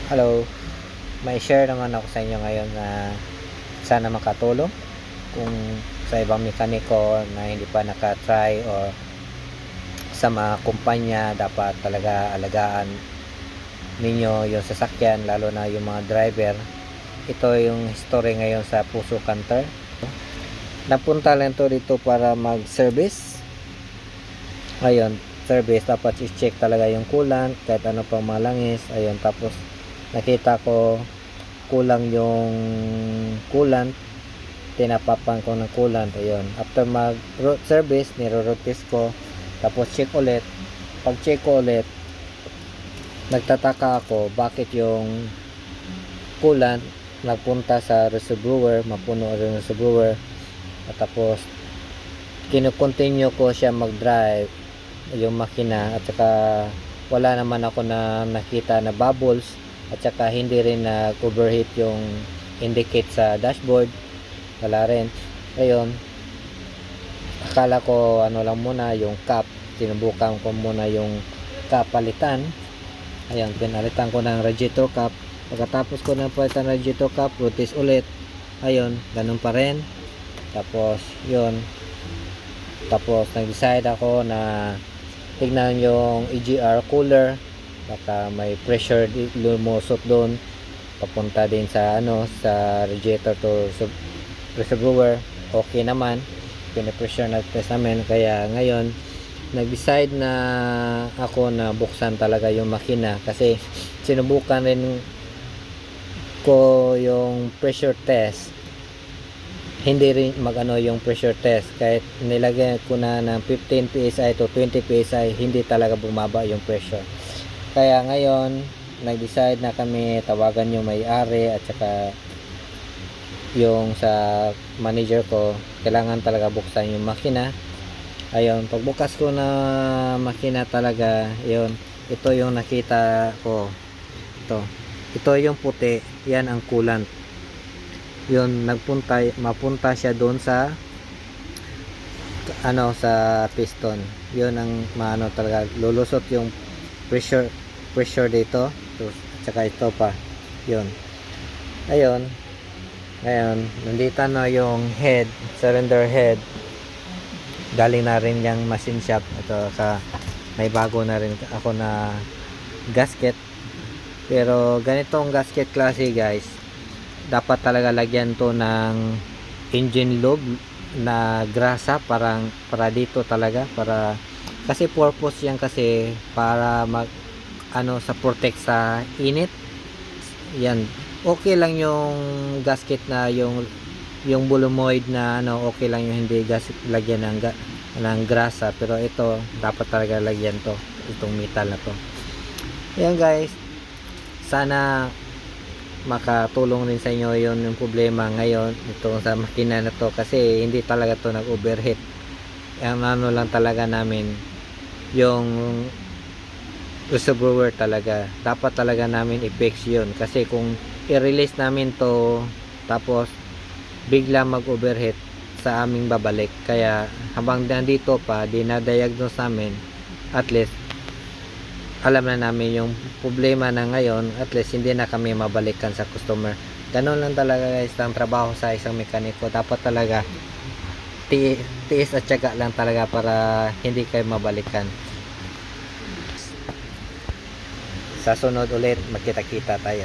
Hello, may share naman ako sa inyo ngayon na sana makatulong kung sa ibang mekaniko na hindi pa naka-try or sa mga kumpanya dapat talaga alagaan ninyo yung sasakyan, lalo na yung mga driver. Ito yung history ngayon sa Puso Canter. Napunta lang to dito para mag-service. Ayun, service, dapat i-check talaga yung coolant kahit ano pang malangis. Ayun, tapos nakita ko kulang yung coolant, tinapapan ko ng coolant. Ayun, after mag service, niro-rotate ko, tapos check ulit. Pag check ko ulit, nagtataka ako bakit yung coolant nagpunta sa reservoir, mapuno rin yung reservoir, at tapos kino-continue ko siya mag-drive yung makina, at saka wala naman ako na nakita na bubbles, at saka hindi rin nag-overheat yung indicate sa dashboard, wala rin. Ayun, akala ko ano lang muna yung cap, sinubukan ko muna yung cap palitan. Ayun, pinalitan ko ng radiator cap. Pagkatapos ko ng palitan radiator cap, rotate ulit. Ayun, ganun pa rin. Tapos yun, tapos nag-decide ako na tignan yung EGR cooler, baka may pressure lumusot doon papunta din sa sa radiator to reservoir. Okay naman, pinipressure na test namin. Kaya ngayon nag-decide na ako na buksan talaga yung makina, kasi sinubukan rin ko yung pressure test, hindi rin magano yung pressure test. Kahit nilagay ko na ng 15 PSI to 20 PSI, hindi talaga bumaba yung pressure. Kaya ngayon nag-decide na kami tawagan yung may-ari at saka yung sa manager ko, kailangan talaga buksan yung makina. Ayun, pagbukas ko na makina talaga, yun, ito yung nakita ko. Ito yung puti, yan ang coolant. Yun, mapunta siya doon sa sa piston. Yun ang talaga lulusot yung pressure dito. At saka ito pa, yun. Ayun, ngayon nandito na yung head, cylinder head. Galing na rin yung machine shop. Ito, may bago na rin ako na gasket. Pero ganitong gasket klase, guys, dapat talaga lagyan to ng engine lube na grasa, para dito talaga, para kasi purpose yan, kasi para sa protect sa init. Yan, okay lang yung gasket na yung bulumoid na okay lang yung hindi lagyan ng grasa. Pero ito dapat talaga lagyan to, itong metal na to. Yan, guys, sana makatulong rin sa inyo yung problema ngayon ito sa makina na to, kasi hindi talaga to nag-overheat. Ang lang talaga namin yung reservoir talaga, dapat talaga namin i-fix yun, kasi kung i-release namin to tapos bigla mag-overheat, sa aming babalik. Kaya habang nandito pa, dinadiagnose namin, at least alam na namin yung problema na ngayon, at least hindi na kami mabalikan sa customer. Ganun lang talaga, guys, ang trabaho sa isang mekaniko. Dapat talaga tiis at tiyaga lang talaga para hindi kayo mabalikan. Sa sunod ulit, magkita-kita tayo.